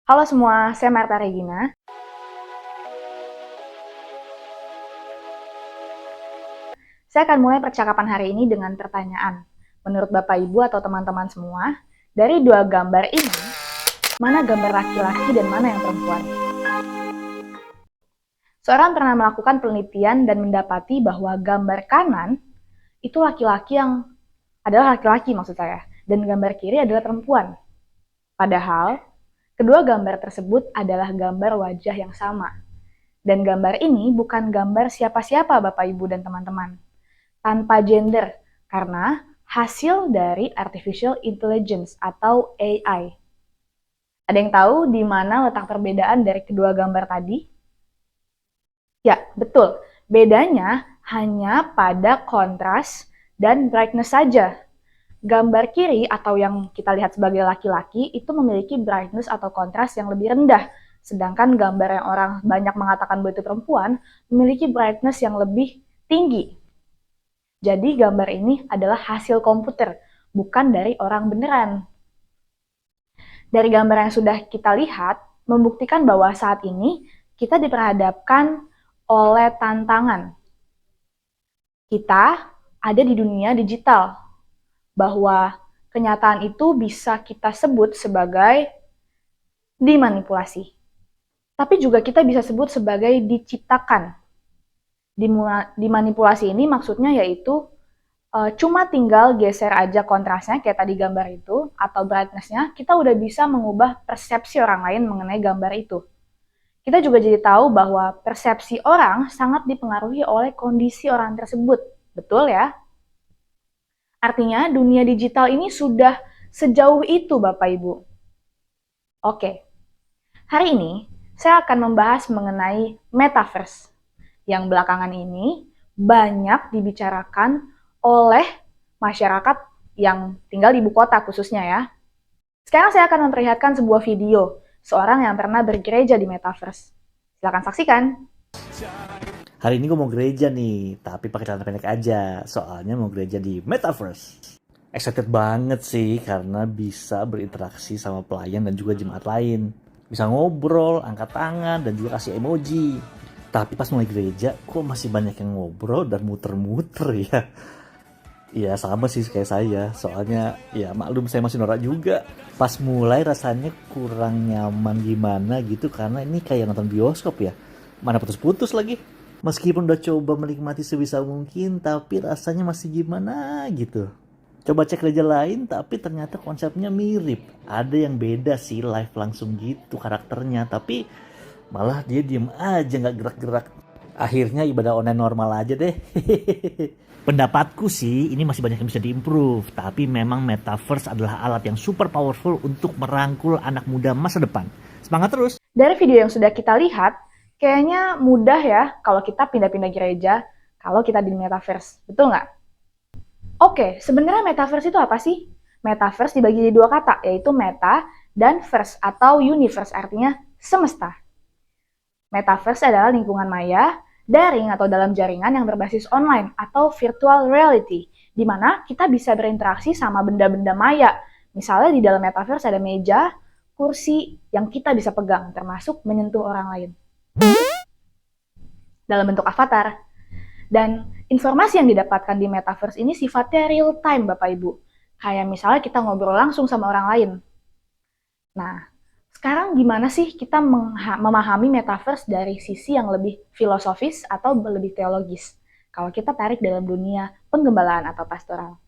Halo semua, saya Marta Regina. Saya akan mulai percakapan hari ini dengan pertanyaan. Menurut Bapak Ibu atau teman-teman semua, dari dua gambar ini, mana gambar laki-laki dan mana yang perempuan? Seorang pernah melakukan penelitian dan mendapati bahwa gambar kanan itu laki-laki yang adalah laki-laki maksud saya, dan gambar kiri adalah perempuan. Padahal, kedua gambar tersebut adalah gambar wajah yang sama. Dan gambar ini bukan gambar siapa-siapa Bapak Ibu dan teman-teman. Tanpa gender, karena hasil dari artificial intelligence atau AI. Ada yang tahu di mana letak perbedaan dari kedua gambar tadi? Ya, betul. Bedanya hanya pada kontras dan brightness saja. Gambar kiri atau yang kita lihat sebagai laki-laki itu memiliki brightness atau kontras yang lebih rendah. Sedangkan gambar yang orang banyak mengatakan bahwa itu perempuan memiliki brightness yang lebih tinggi. Jadi gambar ini adalah hasil komputer, bukan dari orang beneran. Dari gambar yang sudah kita lihat, membuktikan bahwa saat ini kita diperhadapkan oleh tantangan. Kita ada di dunia digital, bahwa kenyataan itu bisa kita sebut sebagai dimanipulasi. Tapi juga kita bisa sebut sebagai diciptakan. Dimanipulasi ini maksudnya yaitu cuma tinggal geser aja kontrasnya kayak tadi gambar itu atau brightness-nya, kita udah bisa mengubah persepsi orang lain mengenai gambar itu. Kita juga jadi tahu bahwa persepsi orang sangat dipengaruhi oleh kondisi orang tersebut. Betul ya? Artinya dunia digital ini sudah sejauh itu Bapak Ibu. Oke, hari ini saya akan membahas mengenai metaverse yang belakangan ini banyak dibicarakan oleh masyarakat yang tinggal di ibu kota khususnya ya. Sekarang saya akan memperlihatkan sebuah video seorang yang pernah bergereja di metaverse. Silakan saksikan. Hari ini gue mau gereja nih, tapi pakai celana pendek aja. Soalnya mau gereja di Metaverse. Excited banget sih, karena bisa berinteraksi sama pelayan dan juga jemaat lain. Bisa ngobrol, angkat tangan, dan juga kasih emoji. Tapi pas mulai gereja, kok masih banyak yang ngobrol dan muter-muter ya. Iya sama sih kayak saya, soalnya ya maklum saya masih norak juga. Pas mulai rasanya kurang nyaman gimana gitu, karena ini kayak nonton bioskop ya. Mana putus-putus lagi. Meskipun udah coba menikmati sebisa mungkin, tapi rasanya masih gimana gitu. Coba cek gereja lain, tapi ternyata konsepnya mirip. Ada yang beda sih, live langsung gitu karakternya, tapi malah dia diem aja nggak gerak-gerak. Akhirnya ibadah online normal aja deh. Pendapatku sih, ini masih banyak yang bisa diimprove, tapi memang Metaverse adalah alat yang super powerful untuk merangkul anak muda masa depan. Semangat terus! Dari video yang sudah kita lihat, kayaknya mudah ya kalau kita pindah-pindah gereja kalau kita di metaverse. Betul nggak? Oke, sebenarnya metaverse itu apa sih? Metaverse dibagi di dua kata, yaitu meta dan verse atau universe, artinya semesta. Metaverse adalah lingkungan maya, daring atau dalam jaringan yang berbasis online atau virtual reality, di mana kita bisa berinteraksi sama benda-benda maya. Misalnya di dalam metaverse ada meja, kursi yang kita bisa pegang, termasuk menyentuh orang lain dalam bentuk avatar. Dan informasi yang didapatkan di metaverse ini sifatnya real time Bapak Ibu. Kayak misalnya kita ngobrol langsung sama orang lain. Nah, sekarang gimana sih kita memahami metaverse dari sisi yang lebih filosofis atau lebih teologis? Kalau kita tarik dalam dunia penggembalaan atau pastoral.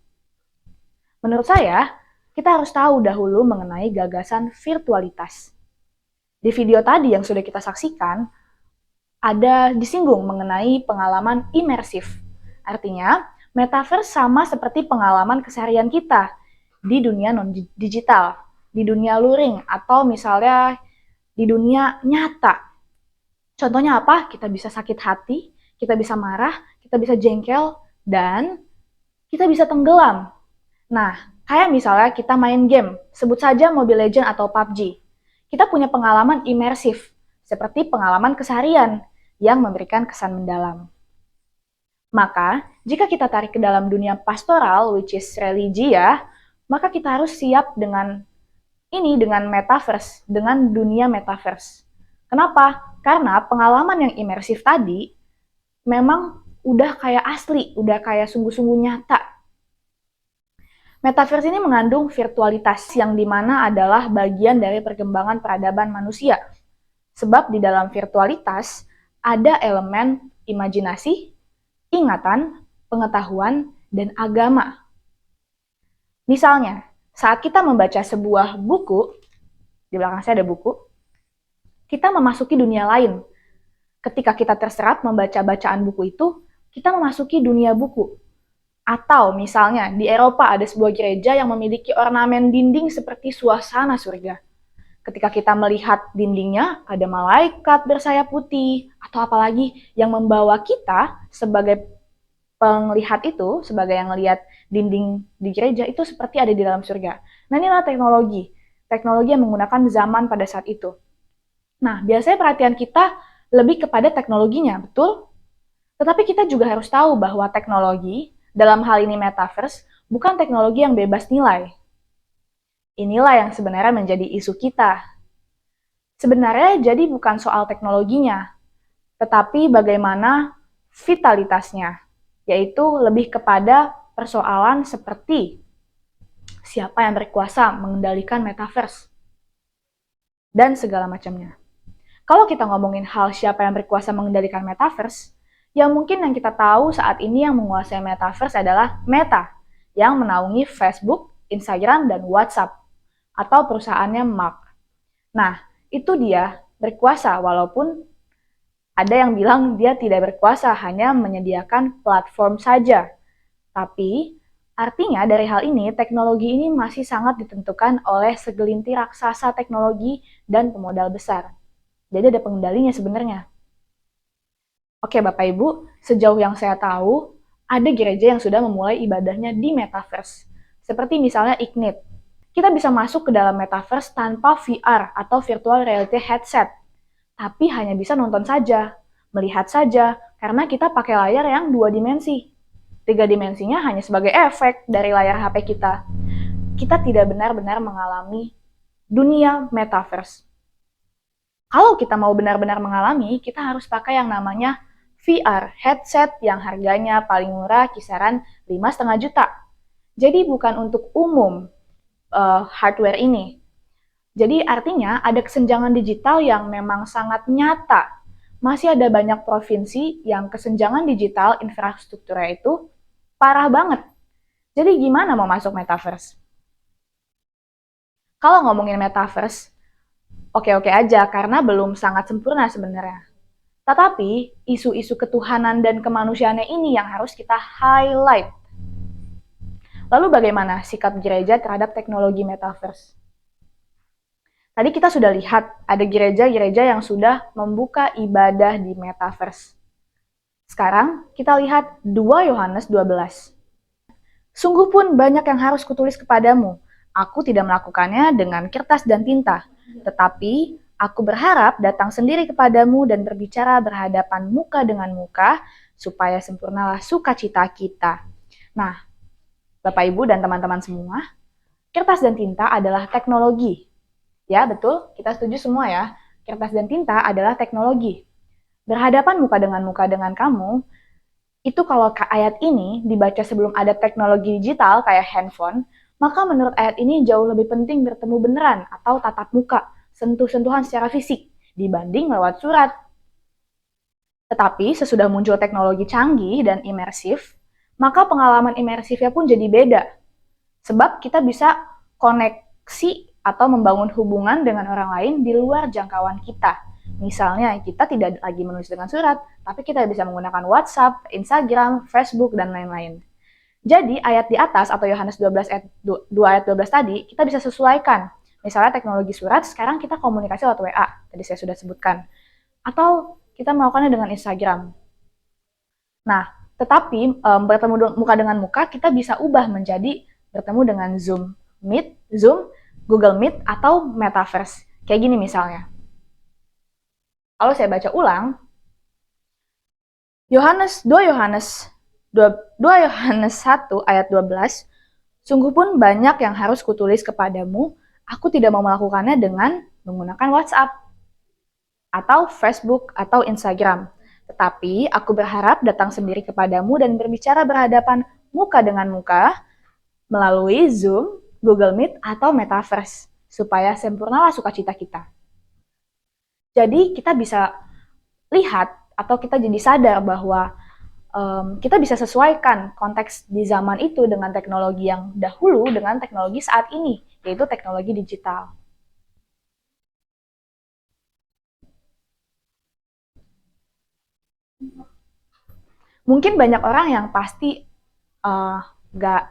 Menurut saya, kita harus tahu dahulu mengenai gagasan virtualitas. Di video tadi yang sudah kita saksikan, ada disinggung mengenai pengalaman imersif. Artinya, metaverse sama seperti pengalaman keseharian kita di dunia non-digital, di dunia luring, atau misalnya di dunia nyata. Contohnya apa? Kita bisa sakit hati, kita bisa marah, kita bisa jengkel, dan kita bisa tenggelam. Nah, kayak misalnya kita main game, sebut saja Mobile Legends atau PUBG. Kita punya pengalaman imersif, seperti pengalaman keseharian yang memberikan kesan mendalam. Maka, jika kita tarik ke dalam dunia pastoral, which is religi ya, maka kita harus siap dengan ini dengan metaverse, dengan dunia metaverse. Kenapa? Karena pengalaman yang imersif tadi memang udah kayak asli, udah kayak sungguh-sungguh nyata. Metaverse ini mengandung virtualitas yang dimana adalah bagian dari perkembangan peradaban manusia. Sebab di dalam virtualitas ada elemen imajinasi, ingatan, pengetahuan, dan agama. Misalnya, saat kita membaca sebuah buku, di belakang saya ada buku, kita memasuki dunia lain. Ketika kita terserap membaca bacaan buku itu, kita memasuki dunia buku. Atau misalnya di Eropa ada sebuah gereja yang memiliki ornamen dinding seperti suasana surga. Ketika kita melihat dindingnya, ada malaikat bersayap putih, atau apalagi yang membawa kita sebagai penglihat itu, sebagai yang melihat dinding di gereja itu seperti ada di dalam surga. Nah, inilah teknologi. Teknologi yang menggunakan zaman pada saat itu. Nah, biasanya perhatian kita lebih kepada teknologinya, betul? Tetapi kita juga harus tahu bahwa teknologi, dalam hal ini metaverse, bukan teknologi yang bebas nilai. Inilah yang sebenarnya menjadi isu kita. Sebenarnya jadi bukan soal teknologinya, tetapi bagaimana vitalitasnya, yaitu lebih kepada persoalan seperti siapa yang berkuasa mengendalikan metaverse dan segala macamnya. Kalau kita ngomongin hal siapa yang berkuasa mengendalikan metaverse, yang mungkin yang kita tahu saat ini yang menguasai metaverse adalah Meta, yang menaungi Facebook, Instagram, dan WhatsApp, atau perusahaannya Mark. Nah, itu dia berkuasa, walaupun ada yang bilang dia tidak berkuasa, hanya menyediakan platform saja. Tapi, artinya dari hal ini, teknologi ini masih sangat ditentukan oleh segelintir raksasa teknologi dan pemodal besar. Jadi ada pengendalinya sebenarnya. Oke Bapak Ibu, sejauh yang saya tahu, ada gereja yang sudah memulai ibadahnya di metaverse. Seperti misalnya Ignite. Kita bisa masuk ke dalam metaverse tanpa VR atau virtual reality headset. Tapi hanya bisa nonton saja, melihat saja, karena kita pakai layar yang 2 dimensi. 3 dimensinya hanya sebagai efek dari layar HP kita. Kita tidak benar-benar mengalami dunia metaverse. Kalau kita mau benar-benar mengalami, kita harus pakai yang namanya VR, headset yang harganya paling murah kisaran 5,5 juta. Jadi bukan untuk umum hardware ini. Jadi artinya ada kesenjangan digital yang memang sangat nyata. Masih ada banyak provinsi yang kesenjangan digital infrastrukturnya itu parah banget. Jadi gimana mau masuk metaverse? Kalau ngomongin metaverse, oke-oke aja karena belum sangat sempurna sebenarnya. Tetapi isu-isu ketuhanan dan kemanusiaannya ini yang harus kita highlight. Lalu bagaimana sikap gereja terhadap teknologi metaverse? Tadi kita sudah lihat ada gereja-gereja yang sudah membuka ibadah di metaverse. Sekarang kita lihat 2 Yohanes 12. Sungguh pun banyak yang harus kutulis kepadamu. Aku tidak melakukannya dengan kertas dan tinta, tetapi aku berharap datang sendiri kepadamu dan berbicara berhadapan muka dengan muka, supaya sempurnalah sukacita kita. Nah, Bapak Ibu dan teman-teman semua, kertas dan tinta adalah teknologi. Ya, betul, kita setuju semua ya. Kertas dan tinta adalah teknologi. Berhadapan muka dengan kamu, itu kalau ayat ini dibaca sebelum ada teknologi digital kayak handphone, maka menurut ayat ini jauh lebih penting bertemu beneran atau tatap muka, sentuh-sentuhan secara fisik, dibanding lewat surat. Tetapi sesudah muncul teknologi canggih dan imersif, maka pengalaman imersifnya pun jadi beda. Sebab kita bisa koneksi atau membangun hubungan dengan orang lain di luar jangkauan kita. Misalnya, kita tidak lagi menulis dengan surat, tapi kita bisa menggunakan WhatsApp, Instagram, Facebook, dan lain-lain. Jadi, ayat di atas atau Yohanes 12 ayat 2 ayat 12 tadi, kita bisa sesuaikan. Misalnya teknologi surat, sekarang kita komunikasi lewat WA, tadi saya sudah sebutkan. Atau kita melakukannya dengan Instagram. Nah, tetapi bertemu muka dengan muka, kita bisa ubah menjadi bertemu dengan Zoom, Google Meet, atau Metaverse. Kayak gini misalnya. Kalau saya baca ulang, 2 Yohanes 1 ayat 12, sungguh pun banyak yang harus kutulis kepadamu, aku tidak mau melakukannya dengan menggunakan WhatsApp atau Facebook atau Instagram. Tetapi aku berharap datang sendiri kepadamu dan berbicara berhadapan muka dengan muka melalui Zoom, Google Meet, atau Metaverse supaya sempurnalah sukacita kita. Jadi kita bisa lihat atau kita jadi sadar bahwa kita bisa sesuaikan konteks di zaman itu dengan teknologi yang dahulu dengan teknologi saat ini, yaitu teknologi digital. Mungkin banyak orang yang pasti nggak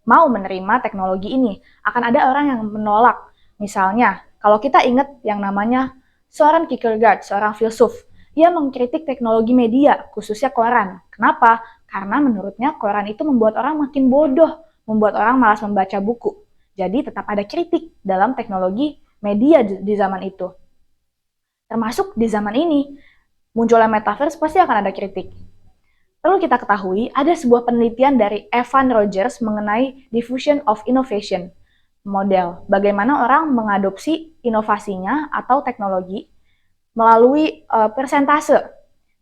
mau menerima teknologi ini. Akan ada orang yang menolak. Misalnya, kalau kita ingat yang namanya Soren Kierkegaard, seorang filsuf, ia mengkritik teknologi media, khususnya koran. Kenapa? Karena menurutnya koran itu membuat orang makin bodoh, membuat orang malas membaca buku. Jadi tetap ada kritik dalam teknologi media di zaman itu. Termasuk di zaman ini, munculnya metaverse pasti akan ada kritik. Perlu kita ketahui, ada sebuah penelitian dari Evan Rogers mengenai diffusion of innovation model. Bagaimana orang mengadopsi inovasinya atau teknologi melalui persentase.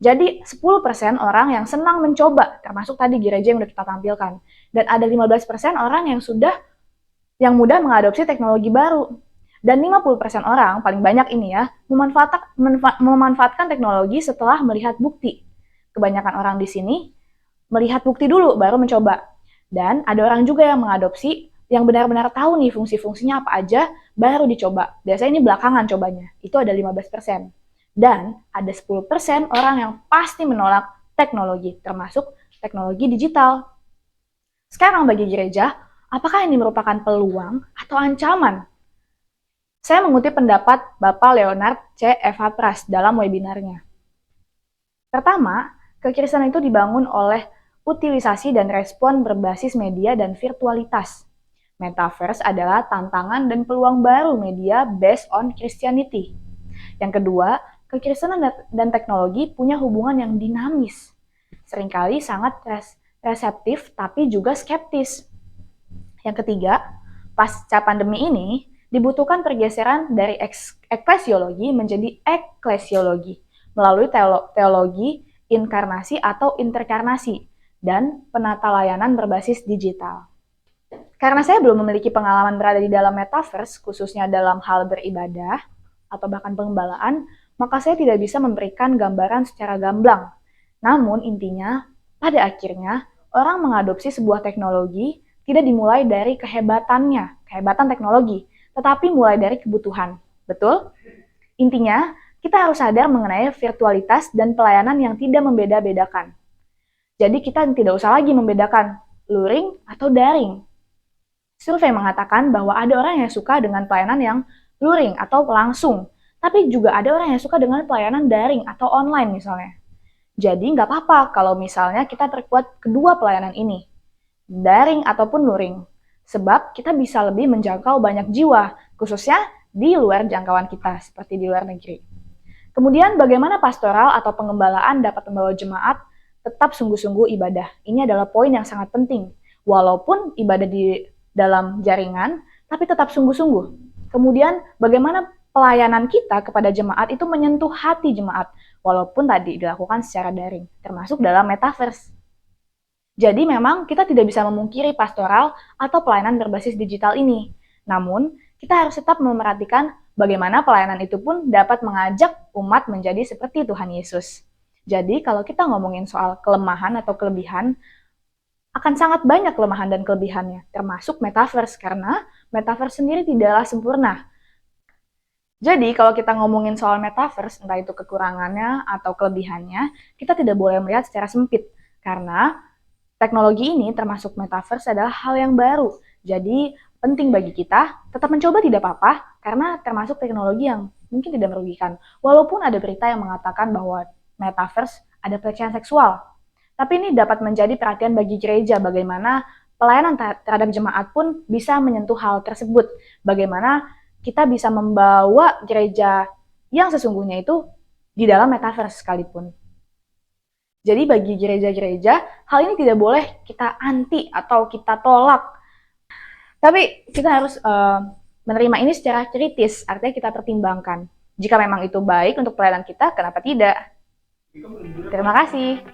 Jadi 10% orang yang senang mencoba, termasuk tadi gereja yang sudah kita tampilkan. Dan ada 15% orang yang mudah mengadopsi teknologi baru. Dan 50% orang, paling banyak ini ya, memanfaatkan teknologi setelah melihat bukti. Kebanyakan orang di sini melihat bukti dulu baru mencoba. Dan ada orang juga yang mengadopsi yang benar-benar tahu nih fungsi-fungsinya apa aja baru dicoba. Biasanya ini belakangan cobanya. Itu ada 15%. Dan ada 10% orang yang pasti menolak teknologi, termasuk teknologi digital. Sekarang bagi gereja, apakah ini merupakan peluang atau ancaman? Saya mengutip pendapat Bapak Leonard C. Evapras dalam webinarnya. Pertama, kekristenan itu dibangun oleh utilisasi dan respon berbasis media dan virtualitas. Metaverse adalah tantangan dan peluang baru media based on Christianity. Yang kedua, kekristenan dan teknologi punya hubungan yang dinamis. Seringkali sangat reseptif tapi juga skeptis. Yang ketiga, pasca pandemi ini dibutuhkan pergeseran dari eklesiologi menjadi eklesiologi melalui teologi inkarnasi atau interkarnasi, dan penata layanan berbasis digital. Karena saya belum memiliki pengalaman berada di dalam metaverse, khususnya dalam hal beribadah atau bahkan pengembalaan, maka saya tidak bisa memberikan gambaran secara gamblang. Namun intinya, pada akhirnya, orang mengadopsi sebuah teknologi tidak dimulai dari kehebatannya, kehebatan teknologi, tetapi mulai dari kebutuhan. Betul? Intinya, kita harus sadar mengenai virtualitas dan pelayanan yang tidak membeda-bedakan. Jadi kita tidak usah lagi membedakan luring atau daring. Survei mengatakan bahwa ada orang yang suka dengan pelayanan yang luring atau langsung, tapi juga ada orang yang suka dengan pelayanan daring atau online misalnya. Jadi nggak apa-apa kalau misalnya kita perkuat kedua pelayanan ini, daring ataupun luring, sebab kita bisa lebih menjangkau banyak jiwa, khususnya di luar jangkauan kita, seperti di luar negeri. Kemudian bagaimana pastoral atau pengembalaan dapat membawa jemaat tetap sungguh-sungguh ibadah. Ini adalah poin yang sangat penting. Walaupun ibadah di dalam jaringan, tapi tetap sungguh-sungguh. Kemudian bagaimana pelayanan kita kepada jemaat itu menyentuh hati jemaat, walaupun tadi dilakukan secara daring, termasuk dalam metaverse. Jadi memang kita tidak bisa memungkiri pastoral atau pelayanan berbasis digital ini. Namun, kita harus tetap memerhatikan bagaimana pelayanan itu pun dapat mengajak umat menjadi seperti Tuhan Yesus. Jadi kalau kita ngomongin soal kelemahan atau kelebihan, akan sangat banyak kelemahan dan kelebihannya, termasuk metaverse, karena metaverse sendiri tidaklah sempurna. Jadi kalau kita ngomongin soal metaverse, entah itu kekurangannya atau kelebihannya, kita tidak boleh melihat secara sempit, karena teknologi ini termasuk metaverse adalah hal yang baru. Jadi penting bagi kita tetap mencoba tidak apa-apa, karena termasuk teknologi yang mungkin tidak merugikan. Walaupun ada berita yang mengatakan bahwa metaverse ada pelecehan seksual. Tapi ini dapat menjadi perhatian bagi gereja bagaimana pelayanan terhadap jemaat pun bisa menyentuh hal tersebut. Bagaimana kita bisa membawa gereja yang sesungguhnya itu di dalam metaverse sekalipun. Jadi bagi gereja-gereja, hal ini tidak boleh kita anti atau kita tolak. Tapi kita harus Menerima ini secara kritis, artinya kita pertimbangkan. Jika memang itu baik untuk pelayanan kita, kenapa tidak? Terima kasih.